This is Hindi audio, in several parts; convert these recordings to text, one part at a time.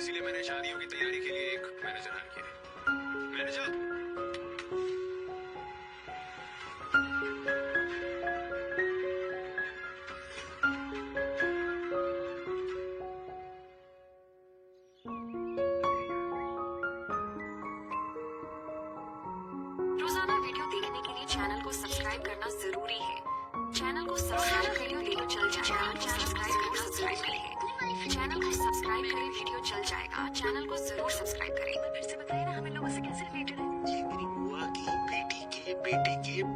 इसीलिए मैंने शादियों की तैयारी के लिए एक मैनेजर हायर किया। मैनेजर रोजाना वीडियो देखने के लिए चैनल को सब्सक्राइब करना जरूरी है। चैनल को सब्सक्राइब करें, वीडियो चल जाएगा। चैनल को सब्सक्राइब करें, वीडियो चल जाएगा। चैनल को जरूर सब्सक्राइब करें। फिर से बताइए ना, हमें लोगों से कैसे रिलेटेड है? ये मेरी बुआ की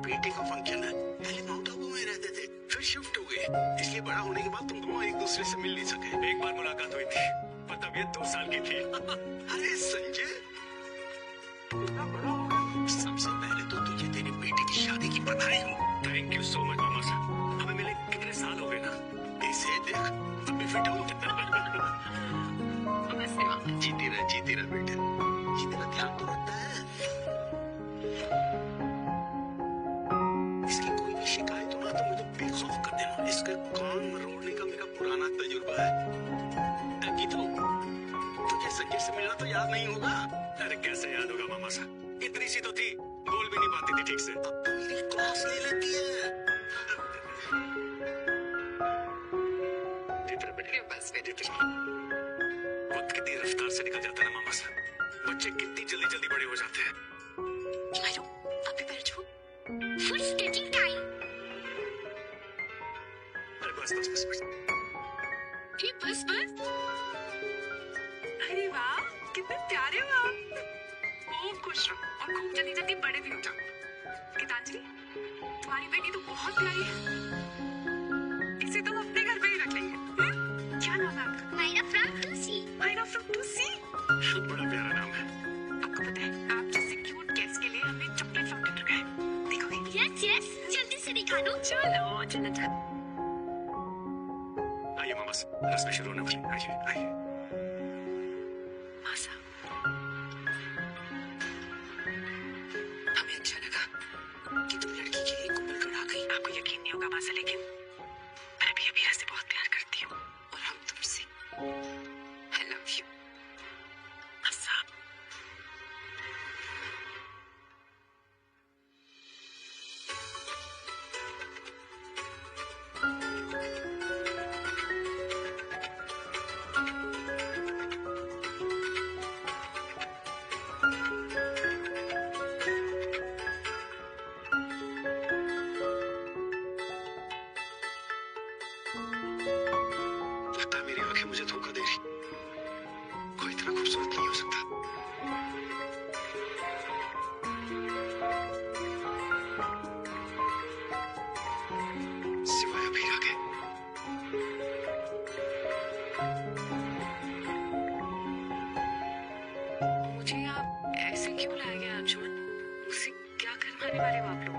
बेटे का फंक्शन है। पहले माउंट आबू में रहते थे, फिर शिफ्ट हो गए, इसलिए बड़ा होने के बाद तुम दोनों एक दूसरे से मिल नहीं सके। एक बार मुलाकात हुई थी, पर तब ये 2 साल की थी। अरे संजय, इतना बड़ा हो गया। सबसे पहले तो तुझे तेरे बेटे की शादी की बधाई हो। थैंक यू सो मच मामा साहब। हमें मिले कितने साल हो गए ना। इसे देख, अभी फिट हूँ। जीती रह बेटे, ये तेरा ध्यान तो रखता है। इसकी कोई भी शिकायत हो ना तो मुझे बेखौफ कर देना। इसके कान मरोड़ने का मेरा पुराना तजुर्बा है। गीतू, तुझे संजय से मिलना तो याद नहीं होगा? अरे कैसे याद होगा मामा साहब, इतनी सी तो थी, बोल भी नहीं पाती थी ठीक से। अब तो मेरी क्लास ले लेती है। वक्त कितनी रफ्तार से निकल जाता है ना मामा साहब। बच्चे कितनी जल्दी जल्दी बड़े हो जाते हैं। अभी बैठ जाओ। Food taking time. अरे बस बस बस बस। ये बस। अरे वाह, कितने प्यारे हो आप। खूब खुश रहो और खूब जल्दी जल्दी बड़े भी हो जाओ। गीतांजलि, तुम्हारी बेटी तो बहुत प्यारी है। इसे तो हम अपने घर पे ही रख लेंगे। क्या नाम है आपका? Myra from 2C. Myra from 2C। बड़ा प्यारा नाम है। आपको पता है, आप जैसे क्यूट गेस्ट के लिए हमने चॉकलेट फाउंटेन रखा है। देखोगे? Yes, जल्दी से दिखा दो। चलो। आइए मामा साहब, रस्म शुरू होने वाली है। आइए आइए। मासा, हमें अच्छा लगा कि तुम लड़की के लिए कुंभल गढ़ा गई। आपको यकीन नहीं होगा मासा, लेकिन मैं भी अभी से बहुत प्यार करती हूँ और हम तुमसे। I love you, मासा। लगता है मेरी आंखें मुझे धोखा दे रही। कोई इतना खूबसूरत नहीं हो सकता। सिवाय अभी आगे। मुझे आप ऐसे क्यों लाए गए अर्जुन? मुझसे क्या करवाने वाले हो आप लोग?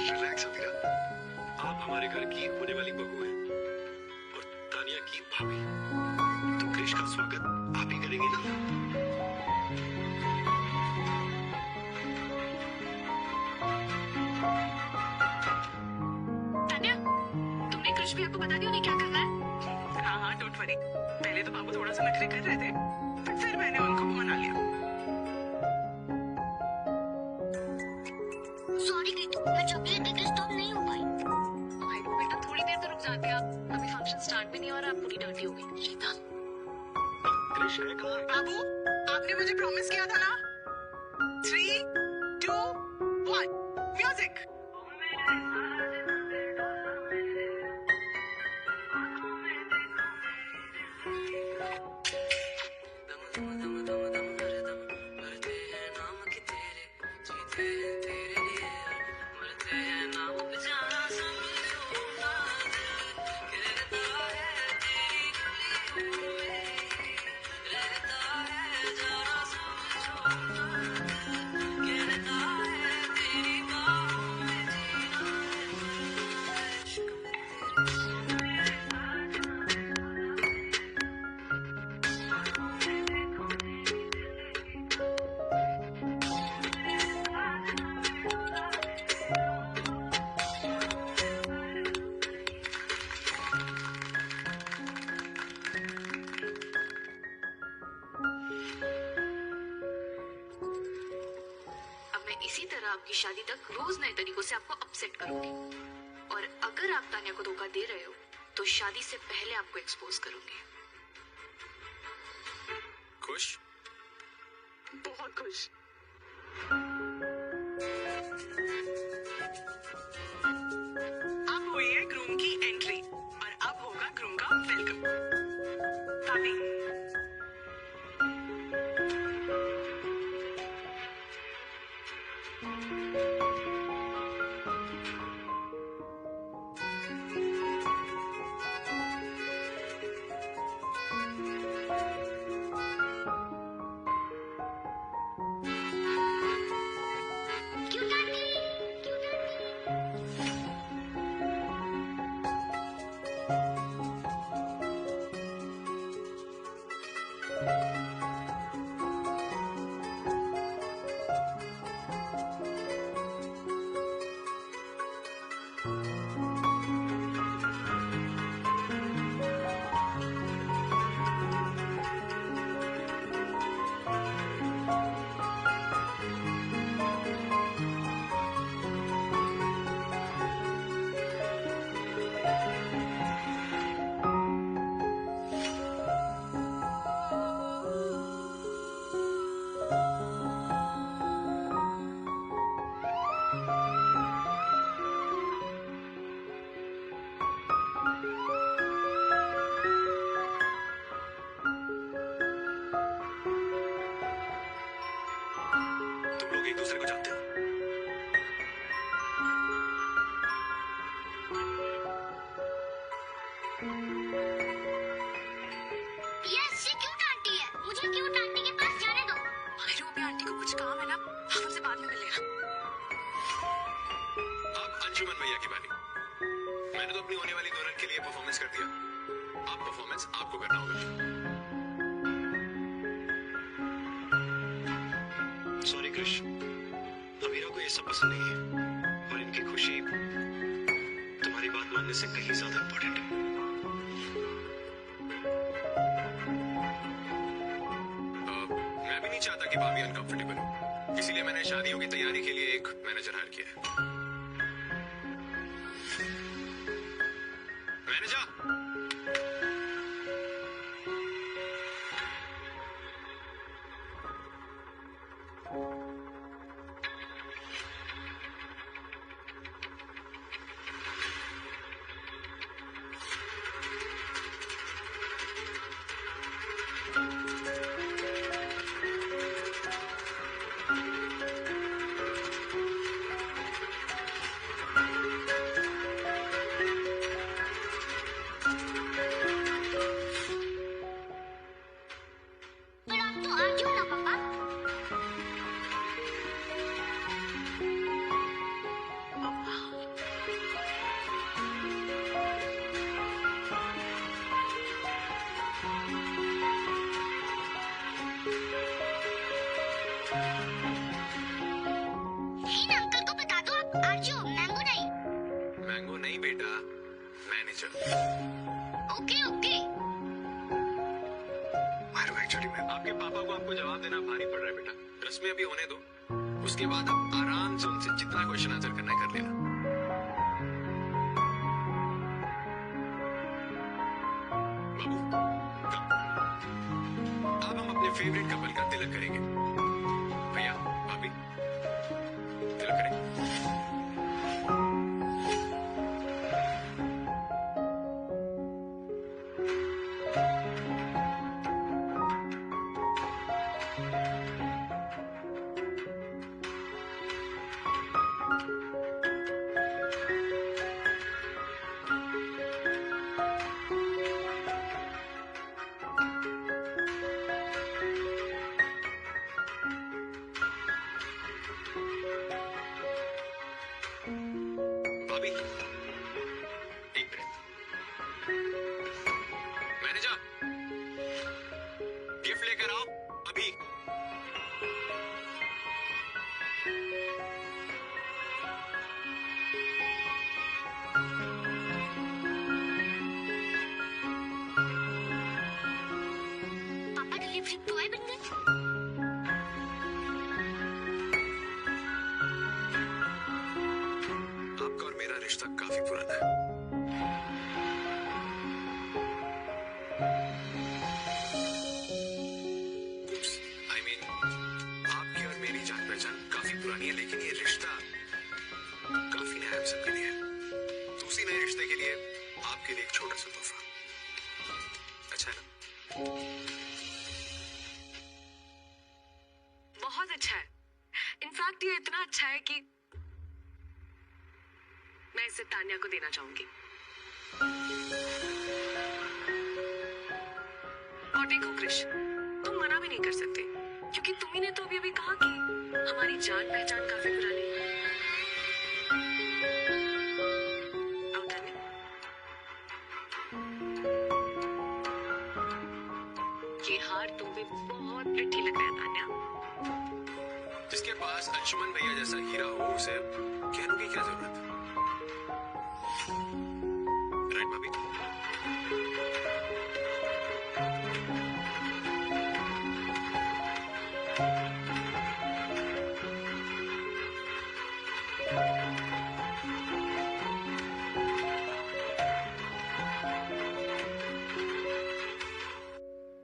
रिलैक्स अभी। आप हमारे घर की होने वाली बहू है और तानिया की भाभी। तो क्रिश का स्वागत आप ही करेंगे ना? तान्या, तुमने कृष भैया को बता दिया उन्हें क्या करना है? हाँ, डोंट वरी। पहले तो बाबू थोड़ा सा नखरे कर रहे थे, पर फिर मैंने उनको मना लिया। Sorry गीतू, मैं चॉकलेट देकर स्टॉप नहीं हो पाई। भाई को बेटा, थोड़ी देर तो रुक जाते आप। अभी फंक्शन स्टार्ट भी नहीं हो रहा, आप पूरी डांटी हो गई। शैतान। क्रिश है कहाँ? बाबू, आपने मुझे प्रॉमिस किया था ना? 3, 2, 1, म्यूजिक। आपकी शादी तक रोज नए तरीकों से आपको अपसेट करूंगी। और अगर आप तान्या को धोखा दे रहे हो तो शादी से पहले आपको एक्सपोज करूंगी। खुश? बहुत खुश। अब हुई है ग्रूम की एंट्री और अब होगा ग्रूम का वेलकम। भाभी क्यों आंटी? तुम लोग एक दूसरे को जानते हो? यस, ये क्यूट आंटी है। मुझे क्यूट आंटी के पास जाने दो। रूबी आंटी को कुछ काम है ना, आप उनसे बाद में मिलेगा। अब अंशुमन भैया की बारी। मैंने तो अपनी होने वाली दुल्हन के लिए परफॉर्मेंस कर दिया, अब परफॉर्मेंस आपको करना होगा। सॉरी क्रिश, अमीरा को ये सब पसंद नहीं है और इनकी खुशी तुम्हारी बात मानने से कहीं ज्यादा इम्पोर्टेंट है। मैं भी नहीं चाहता कि भाभी अनकंफर्टेबल हो, इसीलिए मैंने शादियों की तैयारी के लिए एक मैनेजर हायर किया है। मैनेजर, पर आप तो आ जाओ ना पापा। इन अंकल को बता दो आप आर्जो, मैंगो नहीं। मैंगो नहीं बेटा, मैनेजर। Okay okay. एक्चुअली मैं आपके पापा को आपको जवाब देना भारी पड़ रहा है बेटा। रस्में अभी होने दो, उसके बाद आप आराम से उनसे जितना क्वेश्चन आंसर करना है कर लेना। बाबू, अब हम अपने फेवरेट कपल का तिलक करेंगे। भैया, भाभी, तिलक करें। भाभी, एक मिनट। मैनेजर, गिफ्ट लेकर आओ अभी। पापा डिलीवरी बॉय बन गए। अच्छा है ना? बहुत अच्छा है। इनफैक्ट ये इतना अच्छा है कि मैं इसे तान्या को देना चाहूंगी। और देखो कृष, तुम मना भी नहीं कर सकते क्योंकि तुम्ही ने तो अभी अभी कहा कि हमारी जान पहचान काफी पुरानी है। आओ तान्या। ये हार तुम्हें बहुत प्रिटी लग रहा है तान्या। जिसके पास अंशुमन भैया जैसा हीरा हो उसे कहने की क्या जरूरत है? राइट भाभी?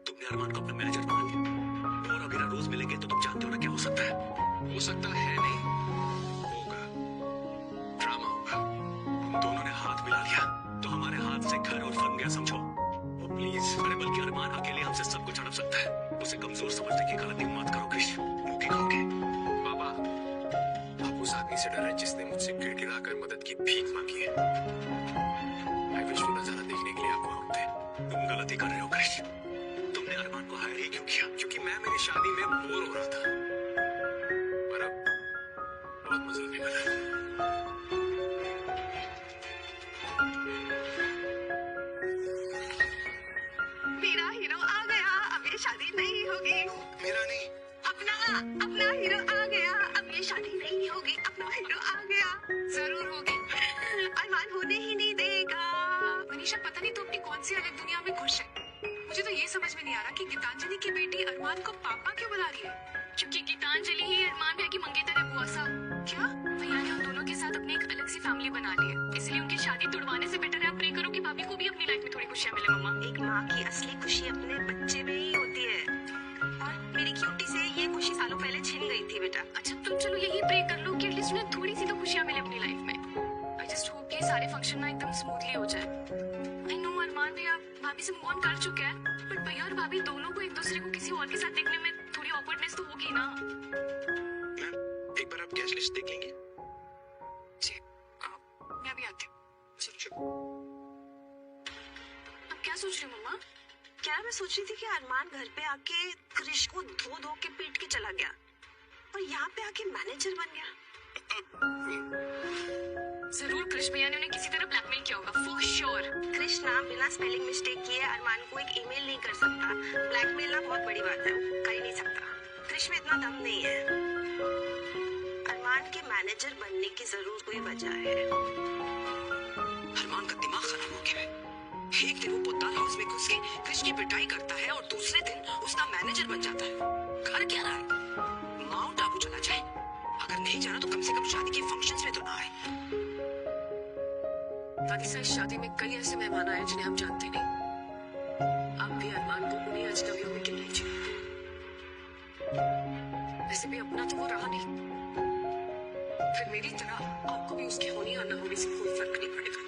तुमने अरमान को अपना मैनेजर बना दिया और अभी रोज मिलेंगे तो तुम जानते हो ना क्या हो सकता है? हो सकता है नहीं, होगा। ड्रामा होगा। तुम दोनों ने हाथ मिला लिया तो हमारे हाथ से घर और फन गया समझो। और प्लीज, अरे बल्कि अरमान अकेले हमसे सब कुछ हड़प सकता है। उसे कमजोर समझने की गलती मत करो कृष्ण, मुंह की खाओगे। बाबा, आप उस आदमी से डरे जिसने मुझसे गिड़गिड़ाकर मदद की भीख मांगी है। मैं विश्व नजारा देखने के लिए आपको रोकते। तुम गलती कर रहे हो कृष्ण। तुमने अरमान को हायर ही क्यों किया? क्योंकि मैं मेरी शादी में बोर हो रहा था। पर अब बहुत मजा आने वाला है। मेरा हीरो आ गया, अब ये शादी नहीं होगी। मेरा नहीं। अपना हीरो आ गया, अब ये शादी नहीं होगी। अपना हीरो आ गया। जरूर होगी। अरमान होने ही नहीं देगा। मनीषा, पता नहीं तू अपनी कौन सी अलग दुनिया में खुश है। मुझे तो ये समझ में नहीं आ रहा कि गीतांजलि की बेटी अरमान को पापा क्यों बुला रही है। क्योंकि गीतांजलि ही अरमान भैया की मंगेतर है बुआ साहब। क्या? भैया ने उन दोनों के साथ अपनी एक अलग सी फैमिली बना ली है, इसलिए उनकी शादी तुड़वाने से बेटर है आप प्रे करो कि भाभी को भी अपनी लाइफ में थोड़ी खुशियां मिले। मम्मा, एक माँ की असली खुशी अपने बच्चे में ही होती है और मेरी क्यूटी से ये खुशी सालों पहले छिन गई थी बेटा। अच्छा तुम चलो यही प्रे कर लो कि एटलीस्ट उन्हें थोड़ी सी तो खुशियां मिले अपनी लाइफ में। आई जस्ट होप कि सारे फंक्शन ना एकदम स्मूथली हो जाए। आई नो अरमान भैया भाभी से मूव ऑन कर चुके हैं, बट भैया और भाभी दोनों को एक दूसरे को किसी और के साथ देखने में थोड़ी ऑकवर्डनेस तो होगी ना। मैम, एक बार आप कैश लिस्ट देख लेंगे? जी, मैं अभी आती हूँ। अब क्या सोच रही हूँ मम्मा? क्या मैं सोच रही थी कि अरमान घर पे आके क्रिश को धो धो के पीट के चला गया और यहाँ पे आके मैनेजर बन गया। जरूर क्रिश भैया ने उन्हें किसी तरह ब्लैकमेल किया होगा, फॉर श्योर। क्रिश ना बिना स्पेलिंग मिस्टेक किए अरमान को एक ईमेल नहीं कर सकता। ब्लैकमेल ना बहुत बड़ी बात है, कर ही नहीं सकता। क्रिश में इतना दम नहीं है। अरमान के मैनेजर बनने की जरूर कोई वजह है। अरमान का दिमाग खराब हो गया है। एक दिन वो पोताल हाउस में घुस के क्रिश की पिटाई करता है और दूसरे दिन उसका मैनेजर बन जाता है। घर क्या रहा है? माउंट आबू चला जाए। अगर नहीं जाना तो कम से कम शादी के फंक्शंस में तो ना आए। दादी साहब, शादी में कई ऐसे मेहमान आए जिन्हें हम जानते नहीं। आप भी अरमान को उन्हीं अजनबियों में गिन लीजिए। वैसे भी अपना तो वो रहा नहीं, फिर मेरी तरह आपको भी उसकी होनी और न होनी से कोई फर्क नहीं पड़ेगा।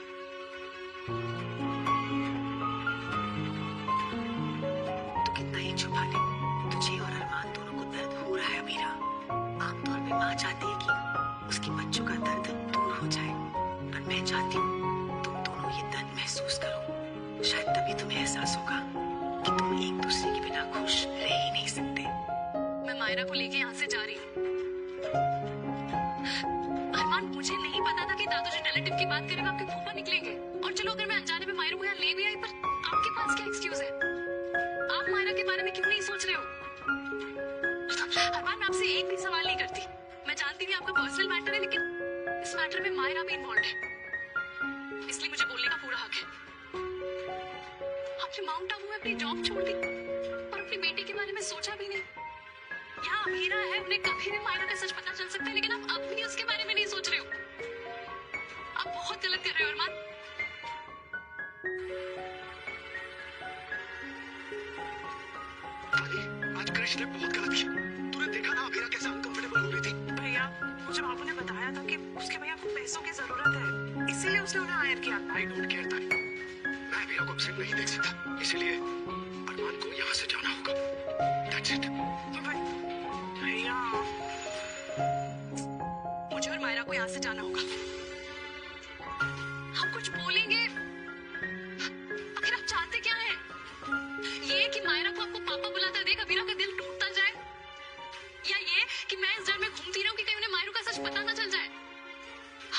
तो कितना ही छुपा ले, तुझे और अरमान दोनों को दर्द हो रहा है अमीरा। आमतौर पे माँ चाहती है कि उसके बच्चों का दर्द दूर हो जाए, पर मैं चाहती हूँ तुम दोनों ये दर्द महसूस करो। शायद तभी तुम्हें एहसास होगा कि तुम एक दूसरे के बिना खुश रह ही नहीं सकते। मैं मायरा को लेके यहाँ से जा रही हूँ। अरमान, मुझे नहीं पता था कि दादू जी रिलेटिव की बात करें आपके फूफा निकलेंगे। और चलो अगर मैं अनजाने में मायरा को यहाँ ले भी आई, पर आपके पास क्या एक्सक्यूज है? आप मायरा के बारे में क्यों नहीं सोच रहे हो? अरमान, मैं आपसे एक भी सवाल नहीं करती। मैं जानती हूँ आपका पर्सनल मैटर है, लेकिन इस मैटर में मायरा भी इन्वॉल्व है, इसलिए मुझे बोलने का पूरा हक है। आपने माउंट आबू में अपनी जॉब छोड़ दी और अपनी बेटी के बारे में सोचा भी नहीं। यहाँ अमीरा है, उन्हें कभी भी मायरा का सच पता चल सकता है, लेकिन आप अब भी उसके बारे में नहीं सोच रहे हो। आप बहुत गलत कर रहे हो अरमान। आज कृष्ण ने बहुत गलत किया। तूने देखा ना अमीरा कैसे अनकंफर्टेबल हो रही थी। भैया, मुझे बाबू ने बताया था कि उसके भैया को पैसों की जरूरत है, इसीलिए उसने उन्हें हायर किया। आई डोंट केयर था। मैं अमीरा को अपसेट नहीं देख सकता, इसीलिए अबीरा का दिल टूटता जाए, या ये कि मैं इस डर में घूमती रहूं कि कहीं उन्हें मायरू का सच पता ना चल जाए।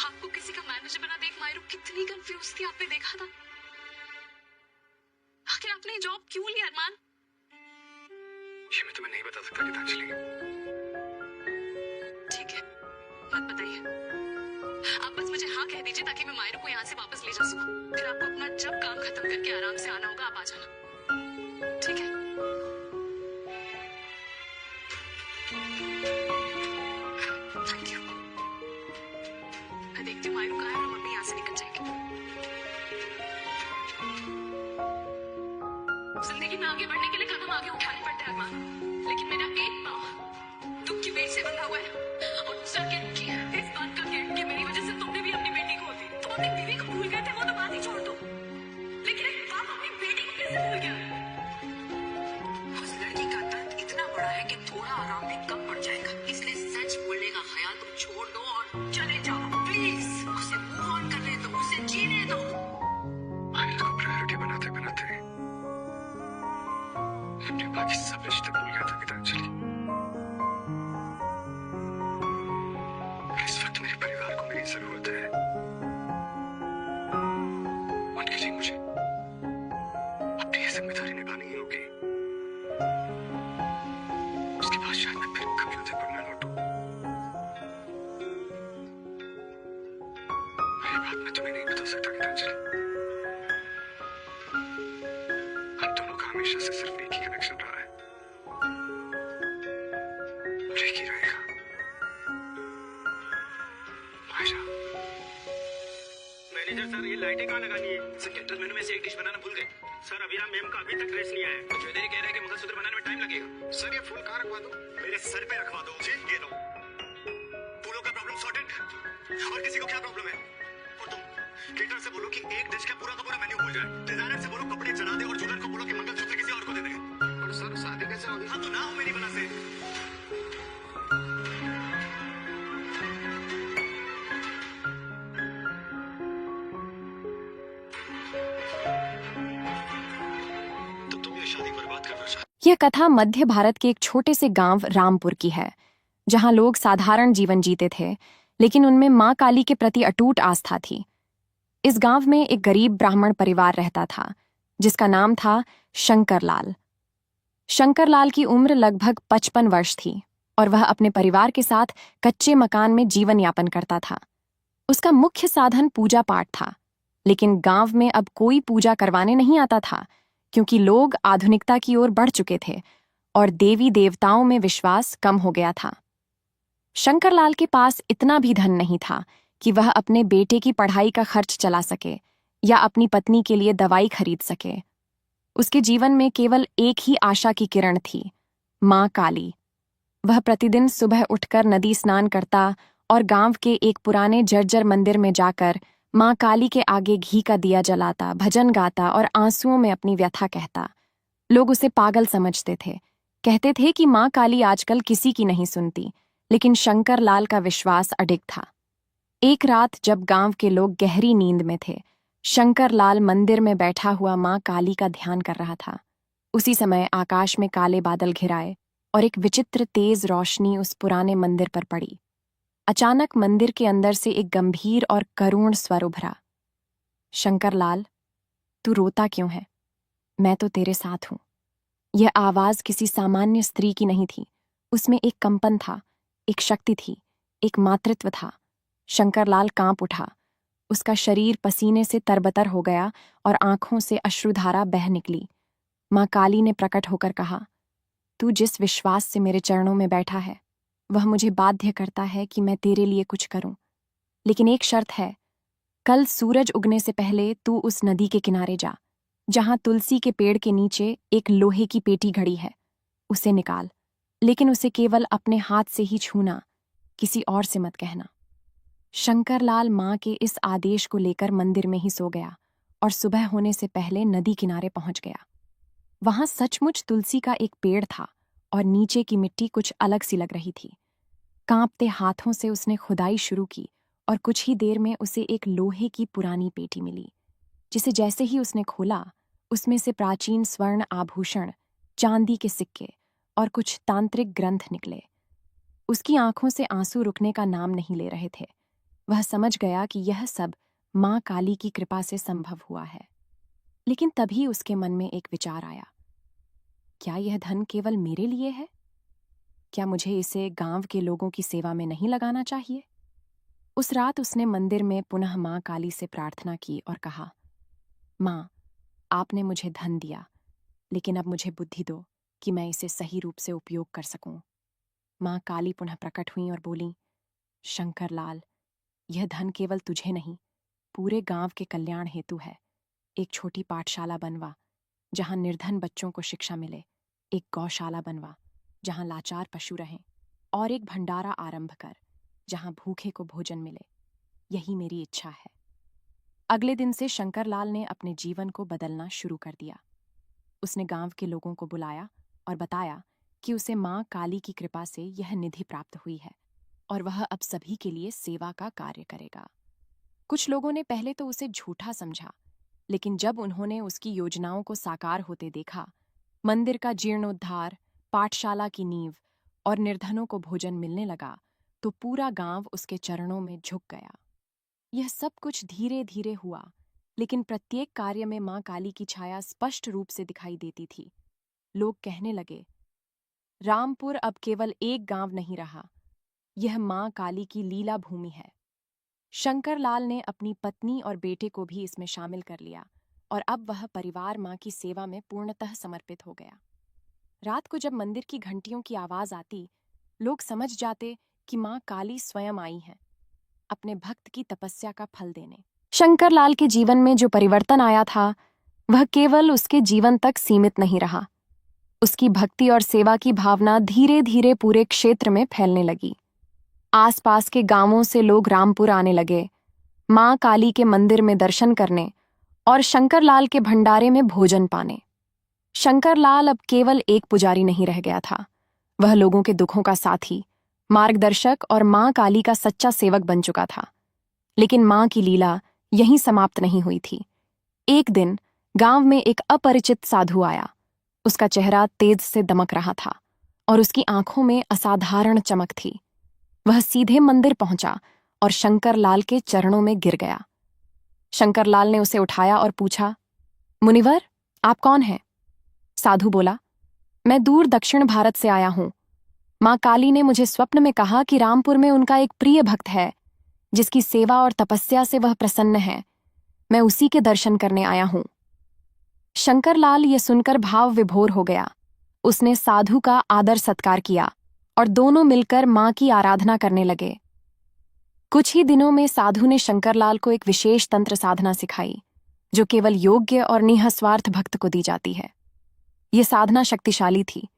आपको किसी का मैनेजर बना देख मायरू कितनी कंफ्यूज थी, आपने देखा था। आखिर आपने ये जॉब क्यों लिया अरमान? ये मैं तुम्हें नहीं बता सकता गीतांजलि। ठीक है, मत बताइए। आप बस मुझे हाँ कह दीजिए ताकि मैं मायरू को यहाँ से वापस ले जा सकूं। फिर आपको अपना जब काम खत्म करके आराम से आना होगा, आप आ जाना, ठीक है? Thank you. मैं देखती हूँ मायरू कहाँ है और हम अभी यहाँ से निकल जाएंगे। जिंदगी में आगे बढ़ने के लिए कदम आगे उठाने पड़ते हैं अरमान, लेकिन मेरा एक पाँव दुख की बेट से बंधा हुआ है और दूसरा गिल्ट इस बात का गिल्ट कि मेरी वजह से तुमने भी अपनी बेटी को दी। तुम अपनी बीवी को भूल गए थे, वो तो बात ही छोड़ दो, लेकिन एक बाप अपनी बेटी को कैसे भूल गया? उस लड़की का दर्द इतना बड़ा है कि थोड़ा आराम भी कम पड़ जाएगा, इसलिए सच बोलने का ख्याल तुम छोड़ दो और चले जाओ प्लीज। उसे मूव ऑन करने दो, उसे जीने दो। आइल को प्रायोरिटी बनाते बनाते अपने बाकी सब रिश्ते भूल गया था गीतांजलि। इस वक्त मेरे परिवार को मेरी जरूरत है। उनके लिए मुझे अपनी ये जिम्मेदारी निभानी ही होगी। उसके बाद शायद मैं फिर कभी उदयपुर न लौटूं। ये बात मैं तुम्हें नहीं बता सकता गीतांजलि। हम दोनों का हमेशा से सिर्फ एक ही कनेक्शन रहा है और एक ही रहेगा। मायरा, मैनेजर सर, ये लाइटें कहाँ लगानी है? सर, कैटरल मेनू में से एक डिश बनाना भूल गए। सर, अबीरा मैम का अभी तक ड्रेस नहीं आया है। ज्वेलरी कह रहे हैं कि मंगलसूत्र बनाने में टाइम लगेगा। सर, ये फूल कहाँ रखवा दूं? मेरे सर पे रखवा दो। जी, ये लो। फूलों का प्रॉब्लम सॉर्टेड। और किसी को क्या प्रॉब्लम है? और तुम केटर से बोलो कि एक डिश का पूरा मेन्यू भूल जाए। डिजाइनर से बोलो कपड़े चढ़ा दे और ज्वेलर को बोलो कि मंगलसूत्र किसी और को दे दे। और सर शादी कैसे होगी? हाँ, तो ना हो मेरी वजह से। तो तुम ये शादी बर्बाद करना चाहते? यह कथा मध्य भारत के एक छोटे से गांव रामपुर की है, जहां लोग साधारण जीवन जीते थे, लेकिन उनमें मां काली के प्रति अटूट आस्था थी। इस गांव में एक गरीब ब्राह्मण परिवार रहता था, जिसका नाम था शंकरलाल। शंकरलाल की उम्र लगभग 55 वर्ष थी और वह अपने परिवार के साथ कच्चे मकान में जीवन यापन करता था। उसका मुख्य साधन पूजा पाठ था, लेकिन गांव में अब कोई पूजा करवाने नहीं आता था, क्योंकि लोग आधुनिकता की ओर बढ़ चुके थे और देवी देवताओं में विश्वास कम हो गया था। शंकरलाल के पास इतना भी धन नहीं था कि वह अपने बेटे की पढ़ाई का खर्च चला सके या अपनी पत्नी के लिए दवाई खरीद सके। उसके जीवन में केवल एक ही आशा की किरण थी, मां काली। वह प्रतिदिन सुबह उठकर नदी स्नान करता और गांव के एक पुराने जर्जर मंदिर में जाकर मां काली के आगे घी का दिया जलाता, भजन गाता और आंसुओं में अपनी व्यथा कहता। लोग उसे पागल समझते थे, कहते थे कि मां काली आजकल किसी की नहीं सुनती, लेकिन शंकरलाल का विश्वास अडिग था। एक रात जब गांव के लोग गहरी नींद में थे, शंकरलाल मंदिर में बैठा हुआ मां काली का ध्यान कर रहा था। उसी समय आकाश में काले बादल घिराए और एक विचित्र तेज रोशनी उस पुराने मंदिर पर पड़ी। अचानक मंदिर के अंदर से एक गंभीर और करुण स्वर उभरा। शंकरलाल, तू रोता क्यों है? मैं तो तेरे साथ हूं। यह आवाज किसी सामान्य स्त्री की नहीं थी। उसमें एक कंपन था, एक शक्ति थी, एक मातृत्व था। शंकरलाल कांप उठा। उसका शरीर पसीने से तरबतर हो गया और आंखों से अश्रुधारा बह निकली। मां काली ने प्रकट होकर कहा, तू जिस विश्वास से मेरे चरणों में बैठा है, वह मुझे बाध्य करता है कि मैं तेरे लिए कुछ करूं। लेकिन एक शर्त है, कल सूरज उगने से पहले तू उस नदी के किनारे जा, जहां तुलसी के पेड़ के नीचे एक लोहे की पेटी घड़ी है। उसे निकाल, लेकिन उसे केवल अपने हाथ से ही छूना, किसी और से मत कहना। शंकरलाल मां के इस आदेश को लेकर मंदिर में ही सो गया और सुबह होने से पहले नदी किनारे पहुंच गया। वहां सचमुच तुलसी का एक पेड़ था और नीचे की मिट्टी कुछ अलग सी लग रही थी। कांपते हाथों से उसने खुदाई शुरू की और कुछ ही देर में उसे एक लोहे की पुरानी पेटी मिली, जिसे जैसे ही उसने खोला, उसमें से प्राचीन स्वर्ण आभूषण, चांदी के सिक्के और कुछ तांत्रिक ग्रंथ निकले। उसकी आंखों से आंसू रुकने का नाम नहीं ले रहे थे। वह समझ गया कि यह सब मां काली की कृपा से संभव हुआ है। लेकिन तभी उसके मन में एक विचार आया, क्या यह धन केवल मेरे लिए है? क्या मुझे इसे गांव के लोगों की सेवा में नहीं लगाना चाहिए? उस रात उसने मंदिर में पुनः मां काली से प्रार्थना की और कहा, मां, आपने मुझे धन दिया, लेकिन अब मुझे बुद्धि दो कि मैं इसे सही रूप से उपयोग कर सकूं। मां काली पुनः प्रकट हुई और बोली, शंकर लाल, यह धन केवल तुझे नहीं, पूरे गांव के कल्याण हेतु है। एक छोटी पाठशाला बनवा जहां निर्धन बच्चों को शिक्षा मिले, एक गौशाला बनवा जहां लाचार पशु रहें, और एक भंडारा आरंभ कर जहां भूखे को भोजन मिले। यही मेरी इच्छा है। अगले दिन से शंकरलाल ने अपने जीवन को बदलना शुरू कर दिया। उसने गांव के लोगों को बुलाया और बताया कि उसे मां काली की कृपा से यह निधि प्राप्त हुई है और वह अब सभी के लिए सेवा का कार्य करेगा। कुछ लोगों ने पहले तो उसे झूठा समझा, लेकिन जब उन्होंने उसकी योजनाओं को साकार होते देखा, मंदिर का जीर्णोद्धार, पाठशाला की नींव और निर्धनों को भोजन मिलने लगा, तो पूरा गांव उसके चरणों में झुक गया। यह सब कुछ धीरे धीरे हुआ, लेकिन प्रत्येक कार्य में मां काली की छाया स्पष्ट रूप से दिखाई देती थी। लोग कहने लगे, रामपुर अब केवल एक गांव नहीं रहा, यह मां काली की लीला भूमि है। शंकरलाल ने अपनी पत्नी और बेटे को भी इसमें शामिल कर लिया और अब वह परिवार मां की सेवा में पूर्णतः समर्पित हो गया। रात को जब मंदिर की घंटियों की आवाज आती, लोग समझ जाते कि मां काली स्वयं आई हैं, अपने भक्त की तपस्या का फल देने। शंकरलाल के जीवन में जो परिवर्तन आया था, वह केवल उसके जीवन तक सीमित नहीं रहा। उसकी भक्ति और सेवा की भावना धीरे धीरे पूरे क्षेत्र में फैलने लगी। आसपास के गांवों से लोग रामपुर आने लगे, मां काली के मंदिर में दर्शन करने और शंकरलाल के भंडारे में भोजन पाने। शंकरलाल अब केवल एक पुजारी नहीं रह गया था, वह लोगों के दुखों का साथी, मार्गदर्शक और मां काली का सच्चा सेवक बन चुका था। लेकिन मां की लीला यहीं समाप्त नहीं हुई थी। एक दिन गांव में एक अपरिचित साधु आया। उसका चेहरा तेज से दमक रहा था और उसकी आंखों में असाधारण चमक थी। वह सीधे मंदिर पहुंचा और शंकरलाल के चरणों में गिर गया। शंकरलाल ने उसे उठाया और पूछा, मुनिवर, आप कौन हैं? साधु बोला, मैं दूर दक्षिण भारत से आया हूं। मां काली ने मुझे स्वप्न में कहा कि रामपुर में उनका एक प्रिय भक्त है, जिसकी सेवा और तपस्या से वह प्रसन्न है। मैं उसी के दर्शन करने आया हूं। शंकरलाल ये सुनकर भाव विभोर हो गया। उसने साधु का आदर सत्कार किया और दोनों मिलकर मां की आराधना करने लगे। कुछ ही दिनों में साधु ने शंकरलाल को एक विशेष तंत्र साधना सिखाई, जो केवल योग्य और निःस्वार्थ भक्त को दी जाती है। ये साधना शक्तिशाली थी,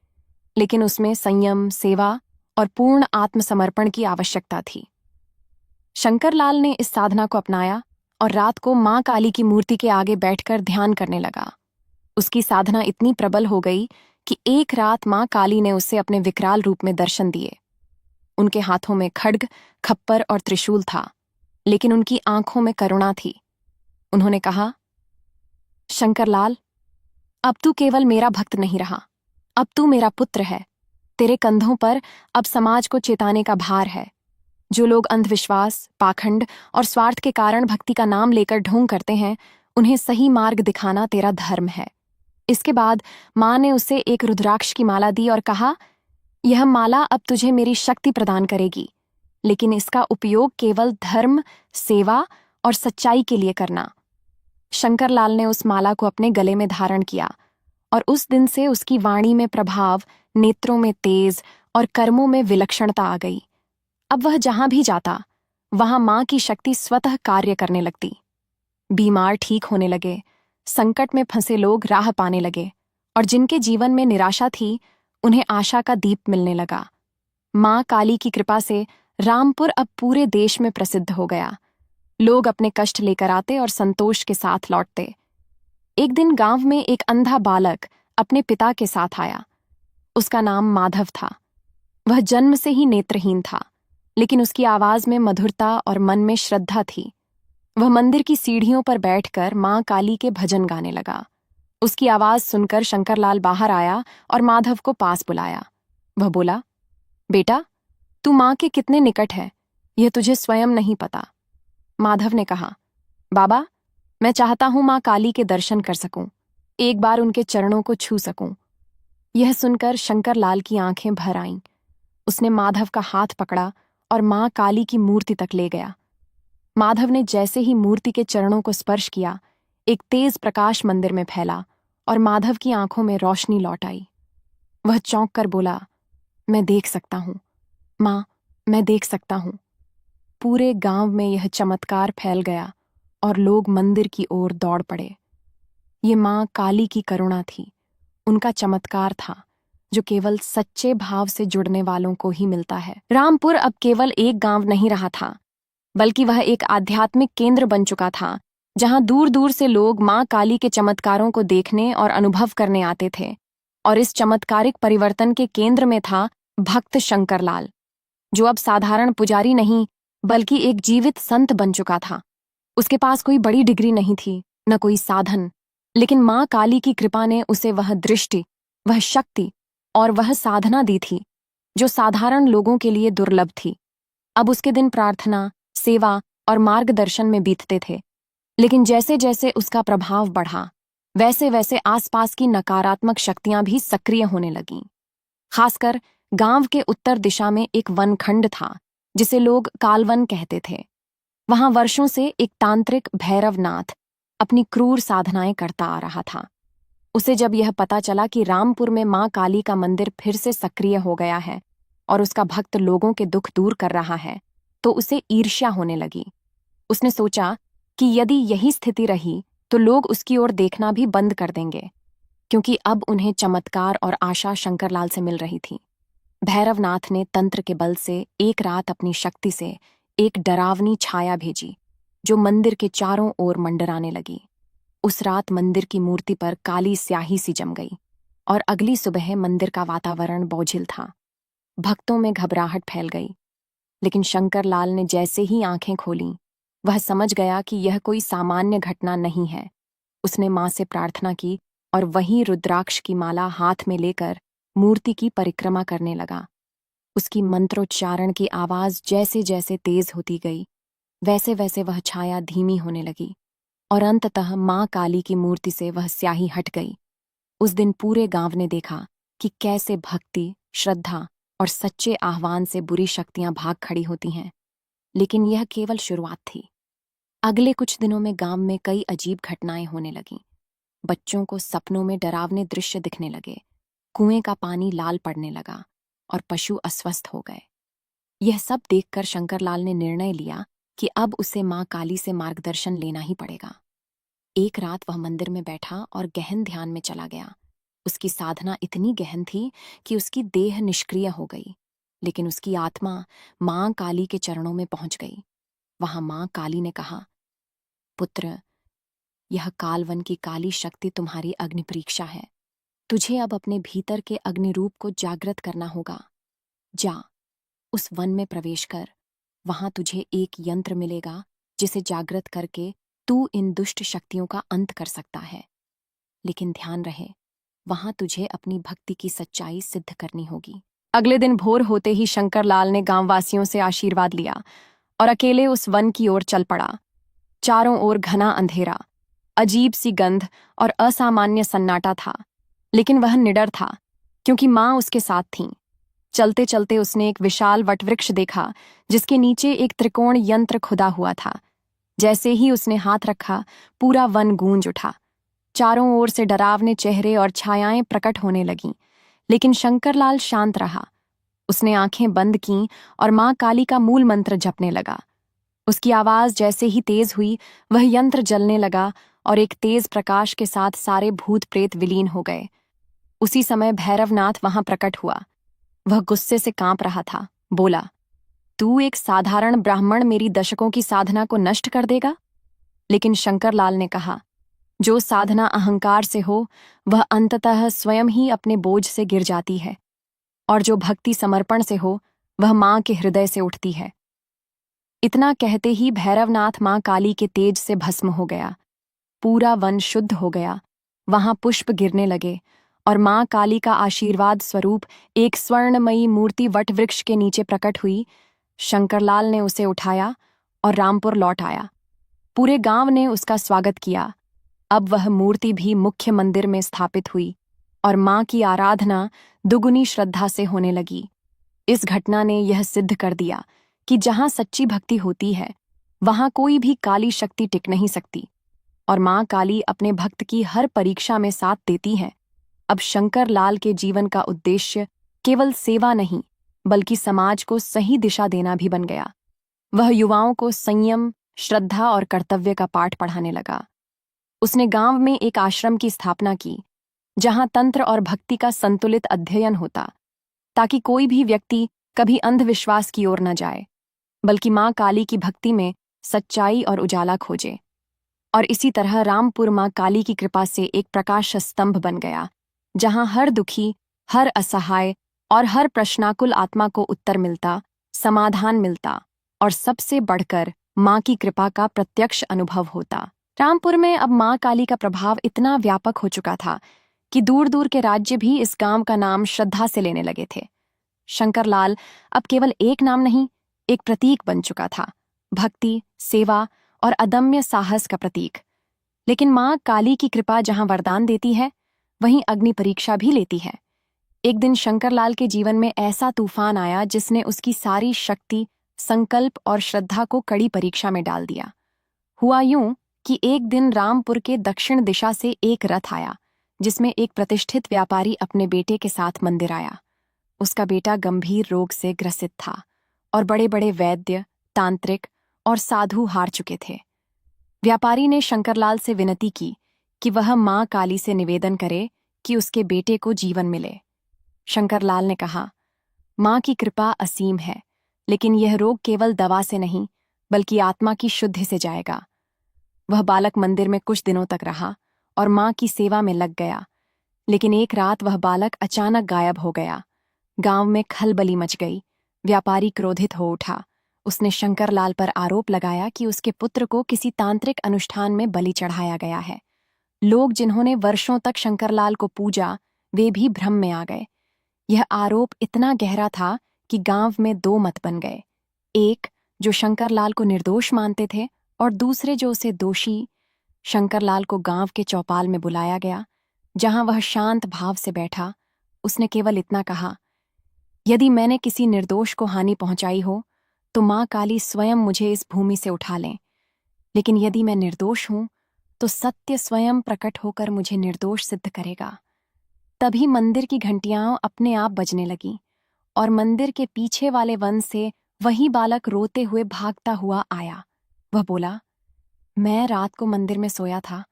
लेकिन उसमें संयम, सेवा और पूर्ण आत्मसमर्पण की आवश्यकता थी। शंकरलाल ने इस साधना को अपनाया और रात को मां काली की मूर्ति के आगे बैठकर ध्यान करने लगा। उसकी साधना इतनी प्रबल हो गई कि एक रात मां काली ने उसे अपने विकराल रूप में दर्शन दिए। उनके हाथों में खड्ग, खप्पर और त्रिशूल था, लेकिन उनकी आंखों में करुणा थी। उन्होंने कहा, शंकरलाल, अब तू केवल मेरा भक्त नहीं रहा, अब तू मेरा पुत्र है। तेरे कंधों पर अब समाज को चेताने का भार है। जो लोग अंधविश्वास, पाखंड और स्वार्थ के कारण भक्ति का नाम लेकर ढोंग करते हैं, उन्हें सही मार्ग दिखाना तेरा धर्म है। इसके बाद मां ने उसे एक रुद्राक्ष की माला दी और कहा, यह माला अब तुझे मेरी शक्ति प्रदान करेगी, लेकिन इसका उपयोग केवल धर्म, सेवा और सच्चाई के लिए करना। शंकरलाल ने उस माला को अपने गले में धारण किया और उस दिन से उसकी वाणी में प्रभाव, नेत्रों में तेज और कर्मों में विलक्षणता आ गई। अब वह जहां भी जाता, वहां मां की शक्ति स्वतः कार्य करने लगती। बीमार ठीक होने लगे, संकट में फंसे लोग राह पाने लगे और जिनके जीवन में निराशा थी, उन्हें आशा का दीप मिलने लगा। मां काली की कृपा से रामपुर अब पूरे देश में प्रसिद्ध हो गया। लोग अपने कष्ट लेकर आते और संतोष के साथ लौटते। एक दिन गांव में एक अंधा बालक अपने पिता के साथ आया। उसका नाम माधव था। वह जन्म से ही नेत्रहीन था, लेकिन उसकी आवाज में मधुरता और मन में श्रद्धा थी। वह मंदिर की सीढ़ियों पर बैठकर मां काली के भजन गाने लगा उसकी आवाज सुनकर शंकरलाल बाहर आया और माधव को पास बुलाया। वह बोला, बेटा, तू माँ के कितने निकट है, यह तुझे स्वयं नहीं पता। माधव ने कहा, बाबा, मैं चाहता हूं माँ काली के दर्शन कर सकूं, एक बार उनके चरणों को छू सकूं। यह सुनकर शंकरलाल की आंखें भर आईं। उसने माधव का हाथ पकड़ा और माँ काली की मूर्ति तक ले गया। माधव ने जैसे ही मूर्ति के चरणों को स्पर्श किया, एक तेज प्रकाश मंदिर में फैला और माधव की आंखों में रोशनी लौट आई। वह चौंक कर बोला, मैं देख सकता हूं माँ, मैं देख सकता हूं। पूरे गांव में यह चमत्कार फैल गया और लोग मंदिर की ओर दौड़ पड़े। ये माँ काली की करुणा थी, उनका चमत्कार था जो केवल सच्चे भाव से जुड़ने वालों को ही मिलता है। रामपुर अब केवल एक गांव नहीं रहा था, बल्कि वह एक आध्यात्मिक केंद्र बन चुका था, जहां दूर दूर से लोग माँ काली के चमत्कारों को देखने और अनुभव करने आते थे। और इस चमत्कारिक परिवर्तन के केंद्र में था भक्त शंकरलाल, जो अब साधारण पुजारी नहीं बल्कि एक जीवित संत बन चुका था। उसके पास कोई बड़ी डिग्री नहीं थी, न कोई साधन, लेकिन माँ काली की कृपा ने उसे वह दृष्टि, वह शक्ति और वह साधना दी थी जो साधारण लोगों के लिए दुर्लभ थी। अब उसके दिन प्रार्थना, सेवा और मार्गदर्शन में बीतते थे, लेकिन जैसे जैसे उसका प्रभाव बढ़ा, वैसे वैसे आसपास की नकारात्मक शक्तियां भी सक्रिय होने लगीं। खासकर गांव के उत्तर दिशा में एक वनखंड था जिसे लोग कालवन कहते थे। वहां वर्षों से एक तांत्रिक भैरवनाथ अपनी क्रूर साधनाएं करता आ रहा था। उसे जब यह पता चला कि रामपुर में माँ काली का मंदिर फिर से सक्रिय हो गया है और उसका भक्त लोगों के दुख दूर कर रहा है, तो उसे ईर्ष्या होने लगी। उसने सोचा कि यदि यही स्थिति रही तो लोग उसकी ओर देखना भी बंद कर देंगे, क्योंकि अब उन्हें चमत्कार और आशा शंकरलाल से मिल रही थी। भैरवनाथ ने तंत्र के बल से एक रात अपनी शक्ति से एक डरावनी छाया भेजी जो मंदिर के चारों ओर मंडराने लगी। उस रात मंदिर की मूर्ति पर काली स्याही सी जम गई और अगली सुबह मंदिर का वातावरण बोझिल था। भक्तों में घबराहट फैल गई, लेकिन शंकरलाल ने जैसे ही आंखें खोलीं, वह समझ गया कि यह कोई सामान्य घटना नहीं है। उसने मां से प्रार्थना की और वहीं रुद्राक्ष की माला हाथ में लेकर मूर्ति की परिक्रमा करने लगा। उसकी मंत्रोच्चारण की आवाज जैसे जैसे तेज होती गई, वैसे वैसे वह छाया धीमी होने लगी और अंततः मां काली की मूर्ति से वह स्याही हट गई। उस दिन पूरे गांव ने देखा कि कैसे भक्ति, श्रद्धा और सच्चे आह्वान से बुरी शक्तियां भाग खड़ी होती हैं। लेकिन यह केवल शुरुआत थी। अगले कुछ दिनों में गांव में कई अजीब घटनाएं होने लगीं। बच्चों को सपनों में डरावने दृश्य दिखने लगे, कुएं का पानी लाल पड़ने लगा और पशु अस्वस्थ हो गए। यह सब देखकर शंकरलाल ने निर्णय लिया कि अब उसे मां काली से मार्गदर्शन लेना ही पड़ेगा। एक रात वह मंदिर में बैठा और गहन ध्यान में चला गया। उसकी साधना इतनी गहन थी कि उसकी देह निष्क्रिय हो गई, लेकिन उसकी आत्मा मां काली के चरणों में पहुंच गई। वहां मां काली ने कहा, पुत्र, यह कालवन की काली शक्ति तुम्हारी अग्नि परीक्षा है। तुझे अब अपने भीतर के अग्नि रूप को जागृत करना होगा। जा, उस वन में प्रवेश कर। वहां तुझे एक यंत्र मिलेगा जिसे जागृत करके तू इन दुष्ट शक्तियों का अंत कर सकता है। लेकिन ध्यान रहे, वहां तुझे अपनी भक्ति की सच्चाई सिद्ध करनी होगी। अगले दिन भोर होते ही शंकरलाल ने गांववासियों से आशीर्वाद लिया और अकेले उस वन की ओर चल पड़ा। चारों ओर घना अंधेरा, अजीब सी गंध और असामान्य सन्नाटा था, लेकिन वह निडर था क्योंकि मां उसके साथ थीं। चलते चलते उसने एक विशाल वटवृक्ष देखा जिसके नीचे एक त्रिकोण यंत्र खुदा हुआ था। जैसे ही उसने हाथ रखा, पूरा वन गूंज उठा। चारों ओर से डरावने चेहरे और छायाएं प्रकट होने लगीं, लेकिन शंकरलाल शांत रहा। उसने आंखें बंद कीं और मां काली का मूल मंत्र जपने लगा। उसकी आवाज जैसे ही तेज हुई, वह यंत्र जलने लगा और एक तेज प्रकाश के साथ सारे भूत प्रेत विलीन हो गए। उसी समय भैरवनाथ वहां प्रकट हुआ। वह गुस्से से कांप रहा था। बोला, तू एक साधारण ब्राह्मण मेरी दशकों की साधना को नष्ट कर देगा? लेकिन शंकरलाल ने कहा, जो साधना अहंकार से हो वह अंततः स्वयं ही अपने बोझ से गिर जाती है, और जो भक्ति समर्पण से हो वह मां के हृदय से उठती है। इतना कहते ही भैरवनाथ मां काली के तेज से भस्म हो गया। पूरा वन शुद्ध हो गया। वहां पुष्प गिरने लगे और मां काली का आशीर्वाद स्वरूप एक स्वर्णमयी मूर्ति वटवृक्ष के नीचे प्रकट हुई। शंकरलाल ने उसे उठाया और रामपुर लौट आया। पूरे गांव ने उसका स्वागत किया। अब वह मूर्ति भी मुख्य मंदिर में स्थापित हुई और मां की आराधना दुगुनी श्रद्धा से होने लगी। इस घटना ने यह सिद्ध कर दिया कि जहां सच्ची भक्ति होती है वहां कोई भी काली शक्ति टिक नहीं सकती और मां काली अपने भक्त की हर परीक्षा में साथ देती है। अब शंकर लाल के जीवन का उद्देश्य केवल सेवा नहीं बल्कि समाज को सही दिशा देना भी बन गया। वह युवाओं को संयम, श्रद्धा और कर्तव्य का पाठ पढ़ाने लगा। उसने गांव में एक आश्रम की स्थापना की जहां तंत्र और भक्ति का संतुलित अध्ययन होता, ताकि कोई भी व्यक्ति कभी अंधविश्वास की ओर न जाए बल्कि मां काली की भक्ति में सच्चाई और उजाला खोजे। और इसी तरह रामपुर मां काली की कृपा से एक प्रकाश स्तंभ बन गया जहां हर दुखी, हर असहाय और हर प्रश्नाकुल आत्मा को उत्तर मिलता, समाधान मिलता और सबसे बढ़कर मां की कृपा का प्रत्यक्ष अनुभव होता। रामपुर में अब मां काली का प्रभाव इतना व्यापक हो चुका था कि दूर दूर के राज्य भी इस गांव का नाम श्रद्धा से लेने लगे थे। शंकरलाल अब केवल एक नाम नहीं, एक प्रतीक बन चुका था, भक्ति, सेवा और अदम्य साहस का प्रतीक। लेकिन मां काली की कृपा जहां वरदान देती है वहीं अग्नि परीक्षा भी लेती है। एक दिन शंकरलाल के जीवन में ऐसा तूफान आया जिसने उसकी सारी शक्ति, संकल्प और श्रद्धा को कड़ी परीक्षा में डाल दिया। हुआ यूं कि एक दिन रामपुर के दक्षिण दिशा से एक रथ आया जिसमें एक प्रतिष्ठित व्यापारी अपने बेटे के साथ मंदिर आया। उसका बेटा गंभीर रोग से ग्रसित था और बड़े बड़े वैद्य, तांत्रिक और साधु हार चुके थे। व्यापारी ने शंकरलाल से विनती की कि वह मां काली से निवेदन करे कि उसके बेटे को जीवन मिले। शंकरलाल ने कहा, मां की कृपा असीम है, लेकिन यह रोग केवल दवा से नहीं बल्कि आत्मा की शुद्धि से जाएगा। वह बालक मंदिर में कुछ दिनों तक रहा और मां की सेवा में लग गया, लेकिन एक रात वह बालक अचानक गायब हो गया। गांव में खलबली मच गई। व्यापारी क्रोधित हो उठा। उसने शंकरलाल पर आरोप लगाया कि उसके पुत्र को किसी तांत्रिक अनुष्ठान में बलि चढ़ाया गया है। लोग जिन्होंने वर्षों तक शंकरलाल को पूजा, वे भी भ्रम में आ गए। यह आरोप इतना गहरा था कि गांव में दो मत बन गए, एक जो शंकरलाल को निर्दोष मानते थे और दूसरे जो उसे दोषी। शंकरलाल को गांव के चौपाल में बुलाया गया, जहां वह शांत भाव से बैठा। उसने केवल इतना कहा, यदि मैंने किसी निर्दोष को हानि पहुंचाई हो तो मां काली स्वयं मुझे इस भूमि से उठा लें, लेकिन यदि मैं निर्दोष हूं तो सत्य स्वयं प्रकट होकर मुझे निर्दोष सिद्ध करेगा। तभी मंदिर की घंटियां अपने आप बजने लगीं और मंदिर के पीछे वाले वन से वही बालक रोते हुए भागता हुआ आया। वह बोला, मैं रात को मंदिर में सोया था,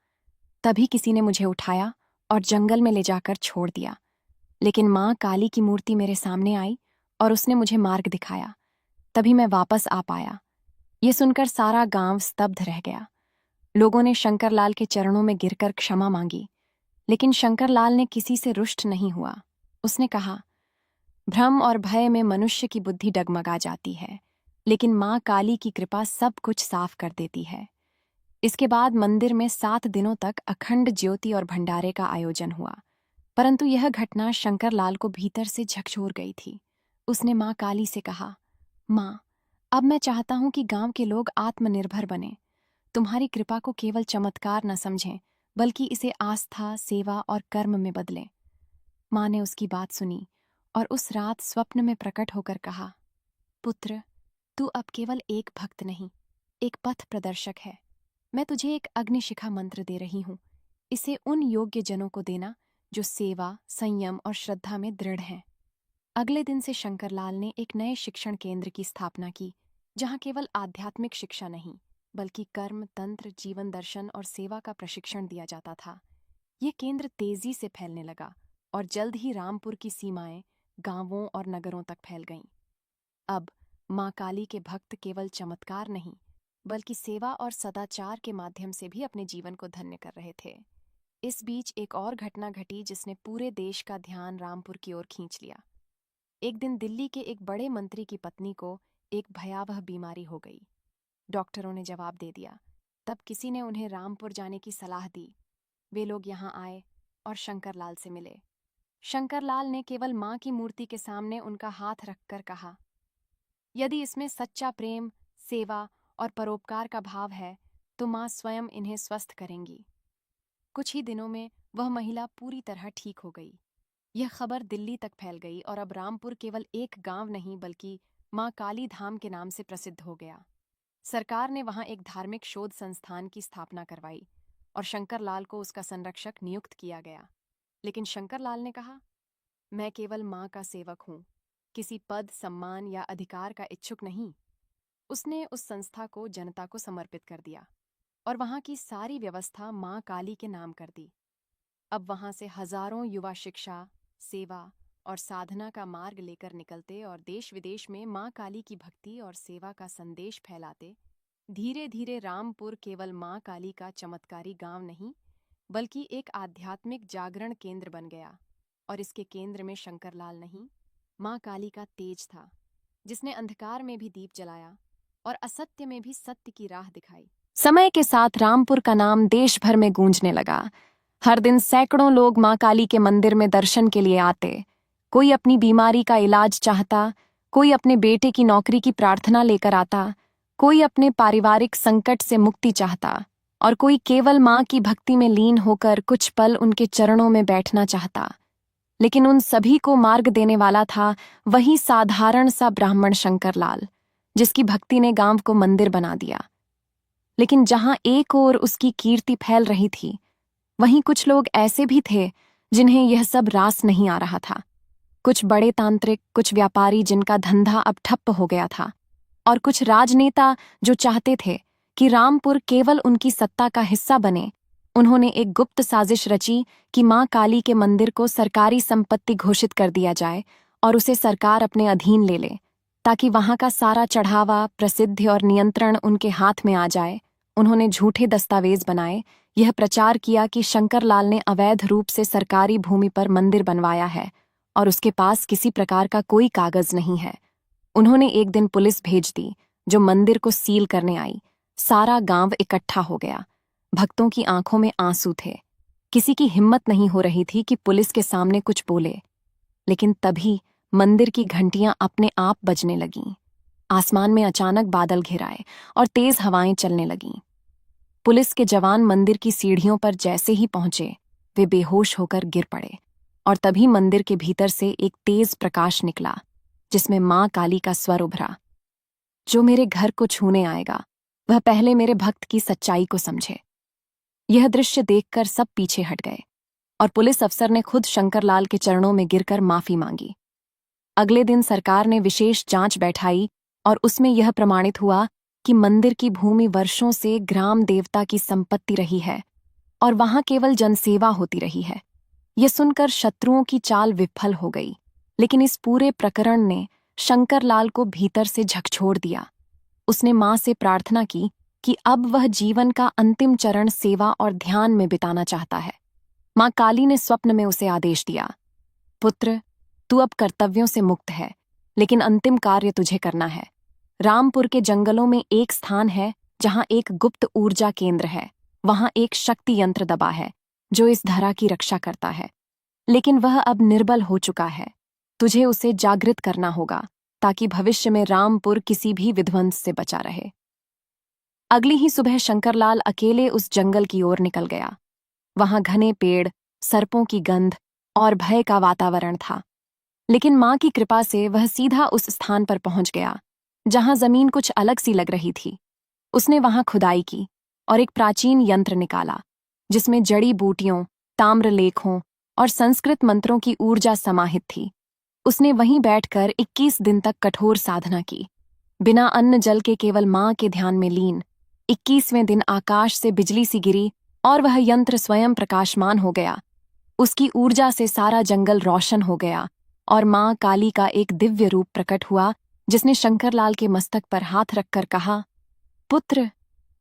तभी किसी ने मुझे उठाया और जंगल में ले जाकर छोड़ दिया, लेकिन मां काली की मूर्ति मेरे सामने आई और उसने मुझे मार्ग दिखाया, तभी मैं वापस आ पाया। ये सुनकर सारा गांव स्तब्ध रह गया। लोगों ने शंकरलाल के चरणों में गिरकर क्षमा मांगी, लेकिन शंकरलाल ने किसी से रुष्ट नहीं हुआ। उसने कहा, भ्रम और भय में मनुष्य की बुद्धि डगमगा जाती है, लेकिन मां काली की कृपा सब कुछ साफ कर देती है। इसके बाद मंदिर में 7 दिनों तक अखंड ज्योति और भंडारे का आयोजन हुआ, परंतु यह घटना शंकरलाल को भीतर से झकझोर गई थी। उसने मां काली से कहा, मां, अब मैं चाहता हूं कि गांव के लोग आत्मनिर्भर बने। तुम्हारी कृपा को केवल चमत्कार न समझें, बल्कि इसे आस्था, सेवा और कर्म में बदलें। मां ने उसकी बात सुनी और उस रात स्वप्न में प्रकट होकर कहा, पुत्र, तू अब केवल एक भक्त नहीं, एक पथ प्रदर्शक है। मैं तुझे एक अग्निशिखा मंत्र दे रही हूं। इसे उन योग्य जनों को देना जो सेवा, संयम और श्रद्धा में दृढ़ हैं। अगले दिन से शंकरलाल ने एक नए शिक्षण केंद्र की स्थापना की, जहां केवल आध्यात्मिक शिक्षा नहीं बल्कि कर्म, तंत्र, जीवन दर्शन और सेवा का प्रशिक्षण दिया जाता था। यह केंद्र तेजी से फैलने लगा और जल्द ही रामपुर की सीमाएं गांवों और नगरों तक फैल गईं। अब मां काली के भक्त केवल चमत्कार नहीं बल्कि सेवा और सदाचार के माध्यम से भी अपने जीवन को धन्य कर रहे थे। इस बीच एक और घटना घटी जिसने पूरे देश का ध्यान रामपुर की ओर खींच लिया। एक दिन दिल्ली के एक बड़े मंत्री की पत्नी को एक भयावह बीमारी हो गई। डॉक्टरों ने जवाब दे दिया। तब किसी ने उन्हें रामपुर जाने की सलाह दी। वे लोग यहाँ आए और शंकरलाल से मिले। शंकरलाल ने केवल माँ की मूर्ति के सामने उनका हाथ रखकर कहा, यदि इसमें सच्चा प्रेम, सेवा और परोपकार का भाव है तो माँ स्वयं इन्हें स्वस्थ करेंगी। कुछ ही दिनों में वह महिला पूरी तरह ठीक हो गई। यह खबर दिल्ली तक फैल गई और अब रामपुर केवल एक गांव नहीं बल्कि माँ काली धाम के नाम से प्रसिद्ध हो गया। सरकार ने वहां एक धार्मिक शोध संस्थान की स्थापना करवाई और शंकरलाल को उसका संरक्षक नियुक्त किया गया। लेकिन शंकरलाल ने कहा, मैं केवल माँ का सेवक हूँ, किसी पद, सम्मान या अधिकार का इच्छुक नहीं। उसने उस संस्था को जनता को समर्पित कर दिया और वहां की सारी व्यवस्था माँ काली के नाम कर दी। अब वहां से हजारों युवा शिक्षा, सेवा और साधना का मार्ग लेकर निकलते और देश विदेश में माँ काली की भक्ति और सेवा का संदेश फैलाते। धीरे धीरे रामपुर केवल माँ काली का चमत्कारी गांव नहीं बल्कि एक आध्यात्मिक जागरण केंद्र बन गया। और इसके केंद्र में शंकरलाल नहीं, माँ काली का तेज था, जिसने अंधकार में भी दीप जलाया और असत्य में भी सत्य की राह दिखाई। समय के साथ रामपुर का नाम देश भर में गूंजने लगा। हर दिन सैकड़ों लोग माँ काली के मंदिर में दर्शन के लिए आते। कोई अपनी बीमारी का इलाज चाहता, कोई अपने बेटे की नौकरी की प्रार्थना लेकर आता, कोई अपने पारिवारिक संकट से मुक्ति चाहता और कोई केवल माँ की भक्ति में लीन होकर कुछ पल उनके चरणों में बैठना चाहता। लेकिन उन सभी को मार्ग देने वाला था वही साधारण सा ब्राह्मण शंकरलाल, जिसकी भक्ति ने गांव को मंदिर बना दिया। लेकिन जहां एक ओर उसकी कीर्ति फैल रही थी, वहीं कुछ लोग ऐसे भी थे जिन्हें यह सब रास नहीं आ रहा था। कुछ बड़े तांत्रिक, कुछ व्यापारी जिनका धंधा अब ठप्प हो गया था, और कुछ राजनेता जो चाहते थे कि रामपुर केवल उनकी सत्ता का हिस्सा बने। उन्होंने एक गुप्त साजिश रची कि माँ काली के मंदिर को सरकारी संपत्ति घोषित कर दिया जाए और उसे सरकार अपने अधीन ले ले, ताकि वहां का सारा चढ़ावा, प्रसिद्धि और नियंत्रण उनके हाथ में आ जाए। उन्होंने झूठे दस्तावेज बनाए, यह प्रचार किया कि शंकरलाल ने अवैध रूप से सरकारी भूमि पर मंदिर बनवाया है और उसके पास किसी प्रकार का कोई कागज नहीं है। उन्होंने एक दिन पुलिस भेज दी, जो मंदिर को सील करने आई। सारा गांव इकट्ठा हो गया। भक्तों की आंखों में आंसू थे। किसी की हिम्मत नहीं हो रही थी कि पुलिस के सामने कुछ बोले। लेकिन तभी मंदिर की घंटियां अपने आप बजने लगीं। आसमान में अचानक बादल घिर आए और तेज हवाएं चलने लगीं। पुलिस के जवान मंदिर की सीढ़ियों पर जैसे ही पहुंचे, वे बेहोश होकर गिर पड़े। और तभी मंदिर के भीतर से एक तेज प्रकाश निकला, जिसमें माँ काली का स्वर उभरा, जो मेरे घर को छूने आएगा वह पहले मेरे भक्त की सच्चाई को समझे। यह दृश्य देखकर सब पीछे हट गए और पुलिस अफसर ने खुद शंकरलाल के चरणों में गिरकर माफी मांगी। अगले दिन सरकार ने विशेष जांच बैठाई और उसमें यह प्रमाणित हुआ कि मंदिर की भूमि वर्षों से ग्राम देवता की संपत्ति रही है और वहां केवल जनसेवा होती रही है। यह सुनकर शत्रुओं की चाल विफल हो गई, लेकिन इस पूरे प्रकरण ने शंकरलाल को भीतर से झकझोर दिया। उसने मां से प्रार्थना की कि अब वह जीवन का अंतिम चरण सेवा और ध्यान में बिताना चाहता है। मां काली ने स्वप्न में उसे आदेश दिया, पुत्र, तू अब कर्तव्यों से मुक्त है, लेकिन अंतिम कार्य तुझे करना है। रामपुर के जंगलों में एक स्थान है जहां एक गुप्त ऊर्जा केंद्र है। वहां एक शक्ति यंत्र दबा है जो इस धरा की रक्षा करता है, लेकिन वह अब निर्बल हो चुका है। तुझे उसे जागृत करना होगा ताकि भविष्य में रामपुर किसी भी विध्वंस से बचा रहे। अगली ही सुबह शंकरलाल अकेले उस जंगल की ओर निकल गया। वहां घने पेड़, सर्पों की गंध और भय का वातावरण था, लेकिन मां की कृपा से वह सीधा उस स्थान पर पहुंच गया जहां जमीन कुछ अलग सी लग रही थी। उसने वहां खुदाई की और एक प्राचीन यंत्र निकाला जिसमें जड़ी बूटियों, ताम्रलेखों और संस्कृत मंत्रों की ऊर्जा समाहित थी। उसने वहीं बैठकर 21 दिन तक कठोर साधना की, बिना अन्न जल के केवल मां के ध्यान में लीन। 21वें दिन आकाश से बिजली सी गिरी और वह यंत्र स्वयं प्रकाशमान हो गया। उसकी ऊर्जा से सारा जंगल रोशन हो गया और मां काली का एक दिव्य रूप प्रकट हुआ, जिसने शंकरलाल के मस्तक पर हाथ रखकर कहा, पुत्र,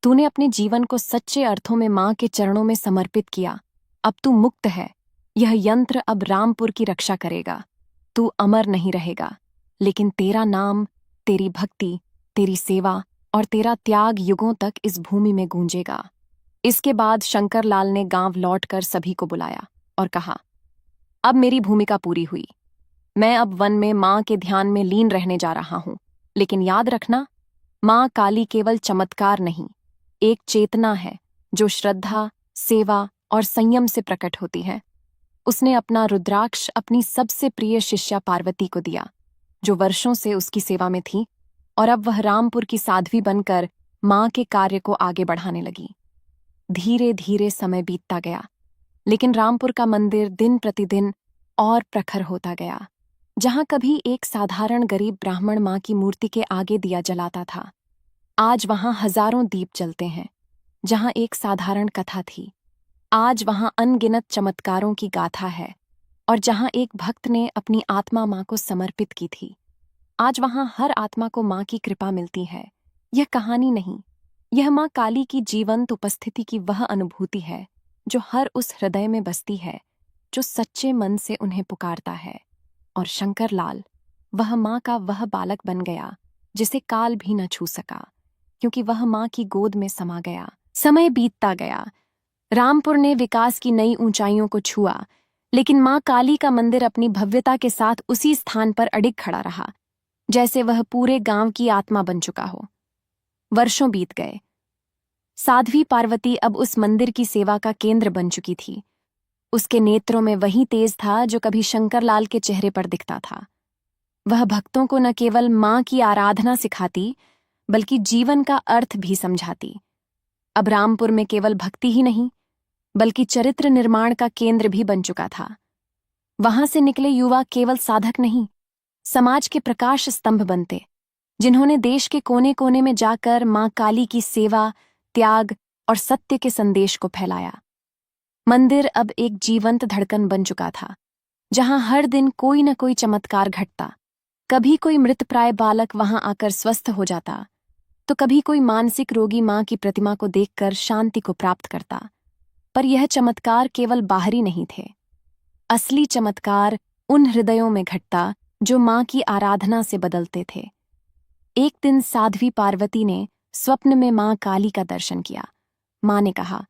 तूने अपने जीवन को सच्चे अर्थों में मां के चरणों में समर्पित किया। अब तू मुक्त है। यह यंत्र अब रामपुर की रक्षा करेगा। तू अमर नहीं रहेगा, लेकिन तेरा नाम, तेरी भक्ति, तेरी सेवा और तेरा त्याग युगों तक इस भूमि में गूंजेगा। इसके बाद शंकर लाल ने गांव लौटकर सभी को बुलाया और कहा, अब मेरी भूमिका पूरी हुई। मैं अब वन में मां के ध्यान में लीन रहने जा रहा हूं। लेकिन याद रखना, मां काली केवल चमत्कार नहीं, एक चेतना है जो श्रद्धा, सेवा और संयम से प्रकट होती है। उसने अपना रुद्राक्ष अपनी सबसे प्रिय शिष्या पार्वती को दिया, जो वर्षों से उसकी सेवा में थी, और अब वह रामपुर की साध्वी बनकर मां के कार्य को आगे बढ़ाने लगी। धीरे धीरे समय बीतता गया, लेकिन रामपुर का मंदिर दिन प्रतिदिन और प्रखर होता गया। जहां कभी एक साधारण गरीब ब्राह्मण मां की मूर्ति के आगे दिया जलाता था, आज वहां हजारों दीप जलते हैं। जहां एक साधारण कथा थी, आज वहां अनगिनत चमत्कारों की गाथा है। और जहां एक भक्त ने अपनी आत्मा मां को समर्पित की थी, आज वहां हर आत्मा को मां की कृपा मिलती है। यह कहानी नहीं, यह मां काली की जीवंत उपस्थिति की वह अनुभूति है जो हर उस हृदय में बसती है जो सच्चे मन से उन्हें पुकारता है। और शंकर लाल, वह मां का वह बालक बन गया जिसे काल भी न छू सका, क्योंकि वह मां की गोद में समा गया। समय बीतता गया, रामपुर ने विकास की नई ऊंचाइयों को छुआ, लेकिन मां काली का मंदिर अपनी भव्यता के साथ उसी स्थान पर अडिग खड़ा रहा, जैसे वह पूरे गांव की आत्मा बन चुका हो। वर्षों बीत गए। साध्वी पार्वती अब उस मंदिर की सेवा का केंद्र बन चुकी थी। उसके नेत्रों में वही तेज था जो कभी शंकरलाल के चेहरे पर दिखता था। वह भक्तों को न केवल मां की आराधना सिखाती, बल्कि जीवन का अर्थ भी समझाती। अब रामपुर में केवल भक्ति ही नहीं, बल्कि चरित्र निर्माण का केंद्र भी बन चुका था। वहां से निकले युवा केवल साधक नहीं, समाज के प्रकाश स्तंभ बनते, जिन्होंने देश के कोने कोने में जाकर मां काली की सेवा, त्याग और सत्य के संदेश को फैलाया। मंदिर अब एक जीवंत धड़कन बन चुका था, जहां हर दिन कोई न कोई चमत्कार घटता। कभी कोई मृतप्राय बालक वहां आकर स्वस्थ हो जाता, तो कभी कोई मानसिक रोगी मां की प्रतिमा को देखकर शांति को प्राप्त करता। पर यह चमत्कार केवल बाहरी नहीं थे। असली चमत्कार उन हृदयों में घटता जो मां की आराधना से बदलते थे। एक दिन साध्वी पार्वती ने स्वप्न में मां काली का दर्शन किया। मां ने कहा,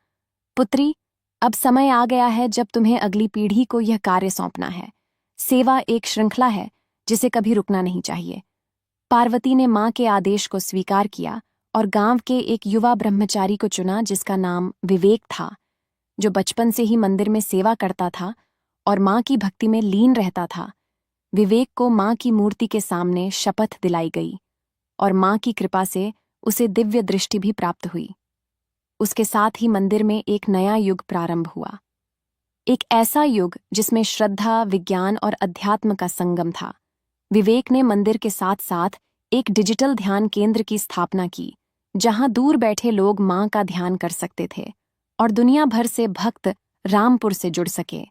पुत्री, अब समय आ गया है जब तुम्हें अगली पीढ़ी को यह कार्य सौंपना है। सेवा एक श्रृंखला है जिसे कभी रुकना नहीं चाहिए। पार्वती ने मां के आदेश को स्वीकार किया और गांव के एक युवा ब्रह्मचारी को चुना जिसका नाम विवेक था, जो बचपन से ही मंदिर में सेवा करता था और मां की भक्ति में लीन रहता था। विवेक को मां की मूर्ति के सामने शपथ दिलाई गई और मां की कृपा से उसे दिव्य दृष्टि भी प्राप्त हुई। उसके साथ ही मंदिर में एक नया युग प्रारंभ हुआ, एक ऐसा युग जिसमें श्रद्धा, विज्ञान और अध्यात्म का संगम था। विवेक ने मंदिर के साथ साथ एक डिजिटल ध्यान केंद्र की स्थापना की, जहां दूर बैठे लोग मां का ध्यान कर सकते थे और दुनिया भर से भक्त रामपुर से जुड़ सके।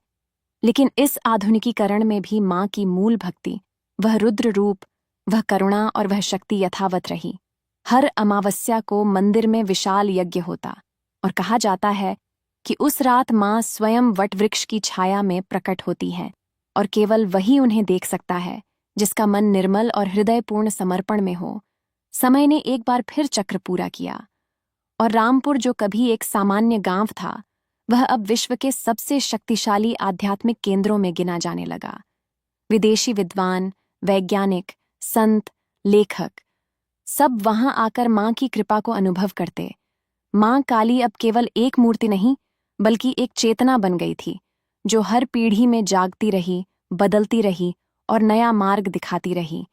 लेकिन इस आधुनिकीकरण में भी मां की मूल भक्ति, वह रुद्र रूप, वह करुणा और वह शक्ति यथावत रही। हर अमावस्या को मंदिर में विशाल यज्ञ होता और कहा जाता है कि उस रात मां स्वयं वटवृक्ष की छाया में प्रकट होती है और केवल वही उन्हें देख सकता है जिसका मन निर्मल और हृदयपूर्ण समर्पण में हो। समय ने एक बार फिर चक्र पूरा किया और रामपुर, जो कभी एक सामान्य गांव था, वह अब विश्व के सबसे शक्तिशाली आध्यात्मिक केंद्रों में गिना जाने लगा। विदेशी विद्वान, वैज्ञानिक, संत, लेखक सब वहां आकर मां की कृपा को अनुभव करते। मां काली अब केवल एक मूर्ति नहीं, बल्कि एक चेतना बन गई थी, जो हर पीढ़ी में जागती रही, बदलती रही और नया मार्ग दिखाती रही।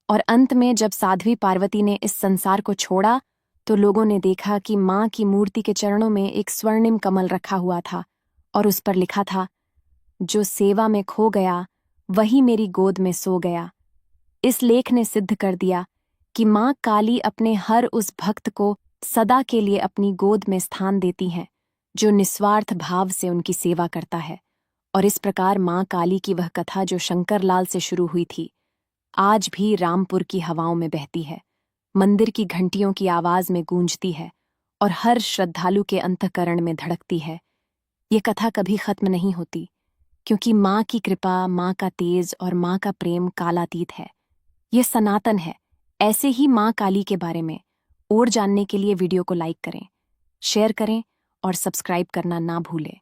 और अंत में जब साध्वी पार्वती ने इस संसार को छोड़ा, तो लोगों ने देखा कि मां की मूर्ति के चरणों में एक स्वर्णिम कमल रखा हुआ था और उस पर लिखा था, जो सेवा में खो गया वही मेरी गोद में सो गया। इस लेख ने सिद्ध कर दिया कि मां काली अपने हर उस भक्त को सदा के लिए अपनी गोद में स्थान देती हैं, जो निस्वार्थ भाव से उनकी सेवा करता है। और इस प्रकार मां काली की वह कथा जो शंकरलाल से शुरू हुई थी, आज भी रामपुर की हवाओं में बहती है, मंदिर की घंटियों की आवाज में गूंजती है और हर श्रद्धालु के अंतःकरण में धड़कती है। ये कथा कभी खत्म नहीं होती, क्योंकि मां की कृपा, मां का तेज और मां का प्रेम कालातीत है। ये सनातन है। ऐसे ही मां काली के बारे में और जानने के लिए वीडियो को लाइक करें, शेयर करें और सब्सक्राइब करना ना भूलें।